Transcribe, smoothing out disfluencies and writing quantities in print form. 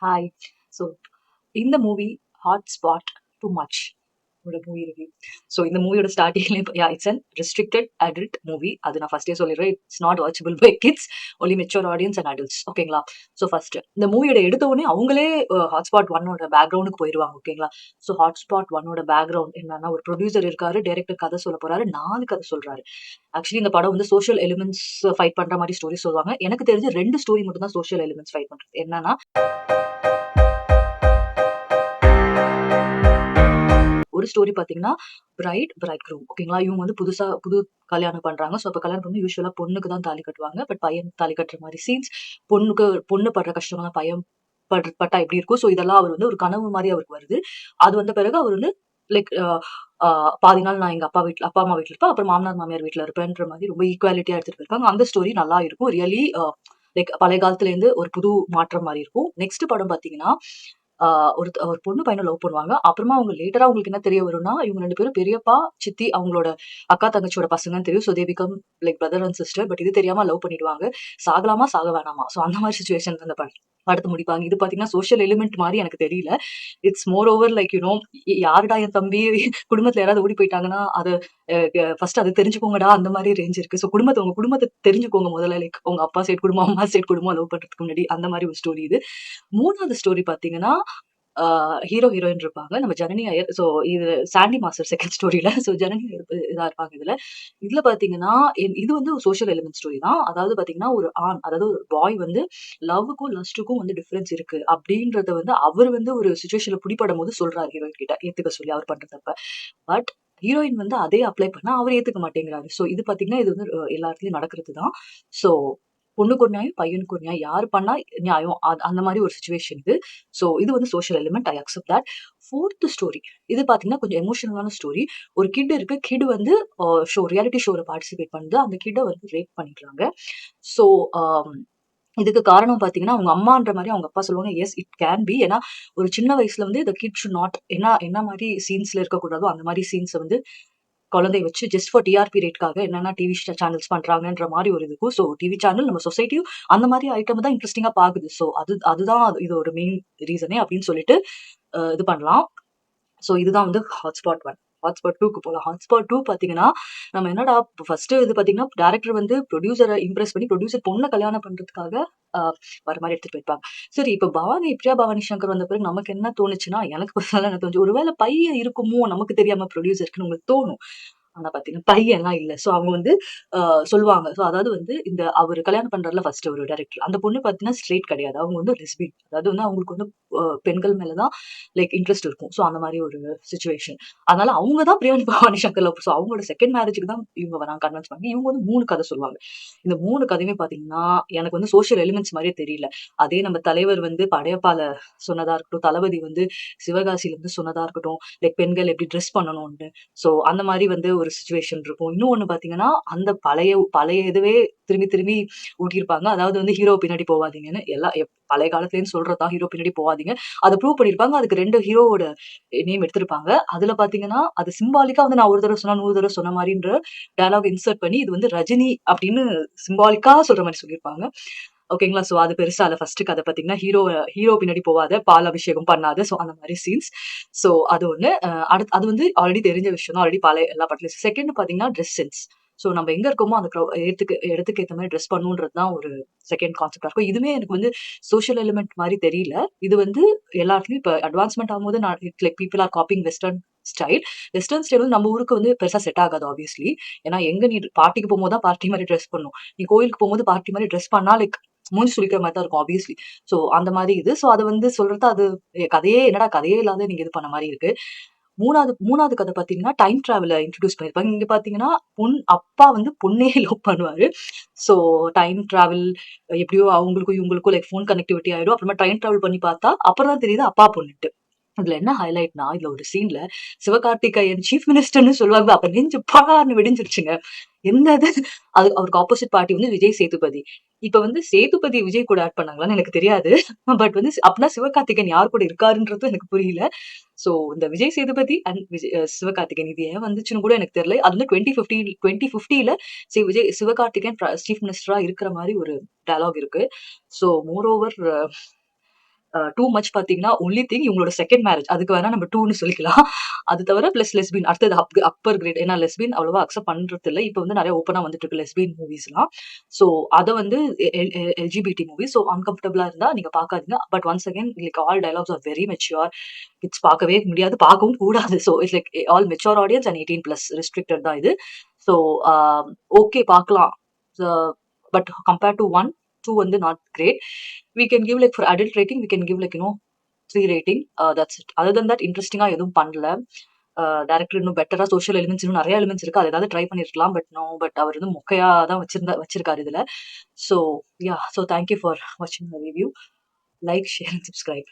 Hi. So இந்த movie hot spot two much ஒரு movie review. So இந்த மூவியோட ஸ்டார்டிங்லேயே it's an restricted adult movie. அது நான் ஃபர்ஸ்டே சொல்லிடுறேன். It's not watchable by kids, only mature audience and adults. ஓகேங்களா? ஸோ ஃபர்ஸ்ட் இந்த மூவியோட எடுத்த உடனே அவங்களே ஹாட்ஸ்பாட் ஒன்னோட பேக்ரவுண்டுக்கு போயிடுவாங்க. ஓகேங்களா? ஸோ ஹாட்ஸ்பாட் ஒன்னோட பேக்ரவுண்ட் என்னன்னா, ஒரு ப்ரொடியூசர் இருக்காரு, டைரக்டர் கதை சொல்ல போறாரு, 4 கதை சொல்றாரு. ஆக்சுவலி இந்த படம் வந்து சோஷியல் எலிமெண்ட்ஸ் ஃபைட் பண்ற மாதிரி ஸ்டோரி சொல்லுவாங்க. எனக்கு தெரிஞ்சு 2 ஸ்டோரி மட்டும் தான் சோஷியல் எலிமெண்ட்ஸ் ஃபைட் பண்றது. என்னன்னா, ஒரு ஸ்டோரி பாத்தீங்கன்னா பிரைட் க்ரூம். ஓகேங்களா? இவங்க வந்து புது கல்யாணம் பண்றாங்க. ஸோ அப்ப கல்யாணம் பண்ணி யூஸ்வலா பொண்ணுக்கு தான் தாலி கட்டுவாங்க. பட் பையன் தாலி கட்டுற மாதிரி சீன்ஸ், பொண்ணு படுற கஷ்டம்லாம் பையன் பட்டா எப்படி இருக்கும். ஸோ இதெல்லாம் அவர் வந்து ஒரு கனவு மாதிரி அவருக்கு வருது. அது வந்த பிறகு அவர் வந்து லைக் பாதி நாள் நான் எங்க அப்பா அம்மா வீட்டுல இருப்பேன், அப்புறம் மாமனார் மாமியார் வீட்டுல இருப்பேன்ற மாதிரி ரொம்ப ஈக்குவாலிட்டியா எடுத்துட்டு போயிருக்காங்க. அந்த ஸ்டோரி நல்லா இருக்கும். ரியலி லைக் பழைய காலத்துல இருந்து ஒரு புது மாற்றம் மாதிரி இருக்கும். நெக்ஸ்ட் படம் பாத்தீங்கன்னா, ஒரு பொண்ணு பையனை லவ் பண்ணுவாங்க. அப்புறமா அவங்க லேட்டரா அவங்களுக்கு என்ன தெரிய வரும்னா, இவங்க 2 பேரும் பெரியப்பா, சித்தி அவங்களோட அக்கா, தங்கச்சியோட பசங்கன்னு தெரியும். So they become like brother and sister. But இது தெரியாம லவ் பண்ணிடுவாங்க. சாகலாமா? சாக வேணாமா? ஸோ அந்த மாதிரி சிச்சுவேஷன் அந்த படத்த முடிப்பாங்க. இது பார்த்தீங்கன்னா, சோஷியல் எலிமெண்ட் மாரி எனக்கு தெரியல. இட்ஸ் மோர் ஓவர் லைக் யாருடா என் தம்பி? குடும்பத்துல யாராவது ஓடி போயிட்டாங்கன்னா, அத ஃபர்ஸ்ட் அத தெரிஞ்சுக்கோங்கடா அந்த மாரி ரேஞ்ச் இருக்கு. ஸோ உங்க குடும்பத்த தெரிஞ்சுக்கோங்க முதல்ல. லைக் உங்க அப்பா சைடு குடும்பம், அம்மா சைடு குடும்பம் லவ் பண்றதுக்கு முன்னாடி அந்த மாரி ஒரு ஸ்டோரி இது. 3வது ஸ்டோரி பார்த்தீங்கன்னா, ஹீரோ, ஹீரோயின் இருப்பாங்க. நம்ம ஜனனி ஐயர். ஸோ இது சாண்டி மாஸ்டர் செகண்ட் ஸ்டோரில. ஸோ ஜனனி ஐயர் இதா இருப்பாங்க இதுல. இதுல பார்த்தீங்கன்னா, இது வந்து ஒரு சோஷியல் எலிமெண்ட் ஸ்டோரி தான். அதாவது பார்த்தீங்கன்னா, ஒரு ஆண், அதாவது ஒரு பாய் வந்து லவ்வுக்கும், லஸ்ட்டுக்கும் வந்து டிஃபரன்ஸ் இருக்கு. அப்படின்றத வந்து அவர் வந்து ஒரு சிச்சுவேஷன்ல பிடிபடும்போது சொல்றாரு ஹீரோயின் கிட்ட. ஏத்துக்க சொல்லி அவர் பண்ற தப்ப. பட் ஹீரோயின் வந்து அதே அப்ளை பண்ணா அவர் ஏத்துக்க மாட்டேங்கிறாரு. ஸோ இது பார்த்தீங்கன்னா, இது வந்து எல்லா இடத்துலயும் நடக்கிறது தான். ஸோ பொண்ணுக்கு ஒரு நியாயம், பையனுக்கு ஒரு நியாயம். யார் பண்ணா நியாயம்? அந்த மாரி ஒரு சிச்சுவேஷன் இது. ஸோ இது வந்து social element. I accept that. 4த் ஸ்டோரி. இது பார்த்தீங்கன்னா, கொஞ்சம் எமோஷனலான ஸ்டோரி. ஒரு கிட் இருக்கு. கிட் வந்து ரியாலிட்டி ஷோல பார்ட்டிசிபேட் பண்ணுது. அந்த கிட்ட வந்து ரேப் பண்ணிடுறாங்க. ஸோ இதுக்கு காரணம் பார்த்தீங்கன்னா, அவங்க அம்மான்ற மாரி அவங்க அப்பா சொல்லுவாங்க. S it can be. ஏன்னா, ஒரு சின்ன வயசுல வந்து த கிட் ஷுட் நாட் என்ன மாரி சீன்ஸ்ல இருக்கக்கூடாதோ, அந்த மாரி சீன்ஸ வந்து குழந்தைய வச்சு ஜஸ்ட் ஃபார் டிஆர்பி ரேட்காக என்னென்ன டிவி சேனல்ஸ் பண்றாங்கன்ற மாரி ஒரு இது இருக்கும். ஸோ டிவி சேனல், நம்ம சொசைட்டியும் அந்த மாரி ஐட்டம் தான் இன்ட்ரெஸ்டிங்கா பாக்குது. ஸோ அதுதான் இது ஒரு மெயின் ரீசனே அப்படின்னு சொல்லிட்டு இது பண்ணலாம். ஸோ இதுதான் வந்து ஹாட்ஸ்பாட் 1. ஹாட்ஸ்பாட் 2க்கு போலாம். ஹாட்ஸ்பாட் 2 பார்த்தீங்கன்னா, நம்ம என்னடா ஃபர்ஸ்ட் இது பார்த்தீங்கன்னா, டைரக்டர் வந்து ப்ரொடியூசர இம்ப்ரெஸ் பண்ணி ப்ரொடியூசர் பொண்ண கல்யாணம் பண்றதுக்காக அ வர மாரி எடுத்துட்டு போயிருப்பாங்க. சரி, இப்ப பிரியா பவானி சங்கர் வந்த பிறகு நமக்கு என்ன தோணுச்சுன்னா, எனக்கு பர்சனலா என்ன தோணுச்சு, ஒருவேளை பையன் இருக்குமோ நமக்கு தெரியாம ப்ரொடியூசருக்குன்னு உங்களுக்கு தோணும். ஆனா பாத்தீங்கன்னா, பையன்லாம் இல்ல. சோ அவங்க வந்து அ சொல்லுவாங்க. சோ அதாவது வந்து அவரு கல்யாணம் பண்றார்ல ஃபர்ஸ்ட் ஒரு டைரக்டர். அந்த பொண்ணு பாத்தீங்கன்னா ஸ்ட்ரெய்ட் கிடையாது. அவங்க வந்து லெஸ்பியன். அதாவது வந்து அவங்களுக்கு வந்து பெண்கள் மேல தான் லைக் இன்ட்ரெஸ்ட் இருக்கும். சோ அந்த மாரி ஒரு சிச்சுவேஷன். அதனால அவங்க தான் பிரியாணி பவானி சங்கர் லவ். சோ அவங்களோட செகண்ட் மேரேஜ்க்கு தான் இவங்க வராங்க கன்வின்ஸ் பண்ணி. இவங்க வந்து 3 கதை சொல்லுவாங்க. இந்த 3 கதையுமே பாத்தீங்கன்னா, எனக்கு வந்து சோசியல் எலிமெண்ட்ஸ் மாரியே தெரியல. அதே நம்ம தலைவர் வந்து படையப்பால சொன்னதா இருக்கட்டும், தளபதி வந்து சிவகாசியில வந்து சொன்னதா இருக்கட்டும், லைக் பெண்கள் எப்படி ட்ரெஸ் பண்ணணும்னு. சோ அந்த மாரி வந்து ஒரு சிச்சுவேஷன் இருக்கும். இன்னொன்னு பார்த்தீங்கன்னா, அந்த பழைய பழைய இதுவே திரும்பி திரும்பி ஊட்டியிருப்பாங்க. அதாவது வந்து ஹீரோ பின்னாடி போவாதீங்கன்னு. எல்லாம் பழைய காலத்துலேருந்து சொல்றது தான். ஹீரோ பின்னாடி போவாதீங்க. அத ப்ரூவ் பண்ணியிருப்பாங்க. அதுக்கு 2 ஹீரோவோட நேம் எடுத்திருப்பாங்க. அதுல பார்த்தீங்கன்னா, அது சிம்பாலிக்கா வந்து நான் ஒரு தடவ சொன்னா 100 தடவ சொன்ன மாரின்ற டயலாக் இன்சர்ட் பண்ணி, இது வந்து ரஜினி அப்படின்னு சிம்பாலிக்கா சொல்ற மாரி சொல்லியிருப்பாங்க. ஓகேங்களா? சோ அது பெருசா இல்ல. ஃபர்ஸ்ட் கதை பார்த்தீங்கன்னா, ஹீரோ பின்னாடி போவாத, பால் அபிஷேகம் பண்ணாத. சோ அந்த மாரி சீன்ஸ். சோ அது ஒண்ணு. அடுத்து அது வந்து ஆல்ரெடி தெரிஞ்ச விஷயம் தான். ஆல்ரெடி பழைய எல்லா படத்துலயும். செகண்ட் பார்த்தீங்கன்னா, டிரெஸ் சென்ஸ். சோ நம்ம எங்க இருக்கோமோ அந்த இடத்துக்கு ஏத்த மாரி டிரெஸ் பண்ணணும்ன்றது தான் ஒரு செகண்ட் கான்செப்ட்டா இருக்கும். இதுவுமே எனக்கு வந்து சோசியல் எலிமெண்ட் மாரி தெரியல. இது வந்து எல்லா இடத்துலயும் இப்ப அட்வான்ஸ்மென்ட் ஆகும்போது it's like people are copying western style. Western style வந்து நம்ம ஊருக்கு வந்து பெருசா செட் ஆகாது ஆப்வியஸ்லி. ஏன்னா எங்க நீ பார்ட்டிக்கு போகும்போது தான் பார்ட்டி மாரி டிரெஸ் பண்ணணும். நீ கோயிலுக்கு போகும்போது பார்ட்டி மாரி டிரெஸ் பண்ணா லைக் மூஞ்சி சுளிக்கிற மாரி தான் இருக்கும் ஆப்வியஸ்லி. சோ அந்த மாரி இது. சோ அது வந்து சொல்றது அது கதையே என்னடா கதையே இல்லாத நீங்க இது பண்ண மாரி இருக்கு. 3வது கதை பார்த்தீங்கன்னா, டைம் டிராவல இன்ட்ரோடியூஸ் பண்ணியிருப்பாங்க. இங்க பார்த்தீங்கன்னா, அப்பா வந்து பொண்ணே லவ் பண்ணுவாரு. ஸோ டைம் டிராவல் எப்படியோ அவங்களுக்கும் இவங்களுக்கும் லைக் ஃபோன் கனெக்டிவிட்டி ஆயிடும். அப்புறமா டைம் டிராவல் பண்ணி பார்த்தா, அப்புறம் தான் தெரியுது அப்பா பொண்ணுன்ட்டு. இதுல என்ன ஹைலைட்னா, இதுல ஒரு சீன்ல சிவகார்த்திகேயன் சீஃப் மினிஸ்டர்ன்னு சொல்லுவாங்க. அப்ப நெஞ்சு படார்ன்னு வெடிஞ்சிருச்சுங்க. என்னது? அவருக்கு ஆப்போசிட் பார்ட்டி வந்து விஜய் சேதுபதி. இப்ப வந்து சேதுபதி விஜய் கூட ஆட் பண்ணாங்களான்னு எனக்கு தெரியாது. பட் வந்து அப்பனா சிவகார்த்திகேயன் யார் கூட இருக்காருன்றதும் எனக்கு புரியல. சோ இந்த விஜய் சேதுபதி அண்ட் சிவகார்த்திகேயன் இது ஏன் வந்துச்சுன்னு கூட எனக்கு தெரியல. அது வந்து 2050ல சிவகார்த்திகேயன் சீஃப் மினிஸ்டரா இருக்கிற மாரி ஒரு டயலாக் இருக்கு. So more over too much பார்த்தீங்கன்னா ஒன்லி திங் இவங்களோட செகண்ட் மேரேஜ் அதுக்கு வேணா நம்ம டூன்னு சொல்லிக்கலாம். அது தவிர ப்ளஸ் லெஸ்பின் அடுத்தது அப்பர் கிரேட். ஏன்னா லெஸ்பின் அவ்வளவா அக்செப்ட் பண்றது இல்லை. இப்போ வந்து நிறைய ஓப்பனா வந்துட்டு இருக்கு லெஸ்பின் மூவிஸ்லாம். ஸோ அதை வந்து எல்ஜிபிடி மூவி. ஸோ அன்கம்ஃபர்டபுளா இருந்தா நீங்க பார்க்காதீங்க. But once again like all dialogues are very mature. Kids பார்க்கவே முடியாது, பார்க்கவும் கூடாது. So it's like all mature audience and 18+ restricted தான் இது. ஸோ ஓகே பார்க்கலாம். பட் கம்பேர்ட் டு 1, 2 வந்து not great. We can give like for adult rating, we can give like 3 rating. That's it. Other than that, இன்ட்ரெஸ்டிங்கா எதுவும் பண்ணல. Director இன்னும் பெட்டரா social elements இன்னும் நிறைய எலிமெண்ட்ஸ் இருக்கு. அது ஏதாவது ட்ரை பண்ணிருக்கலாம். பட் அவர் வந்து மொக்கையா தான் வச்சிருக்காரு இதுல. So yeah, so thank you for வாட்சிங் the review. Like, share and subscribe.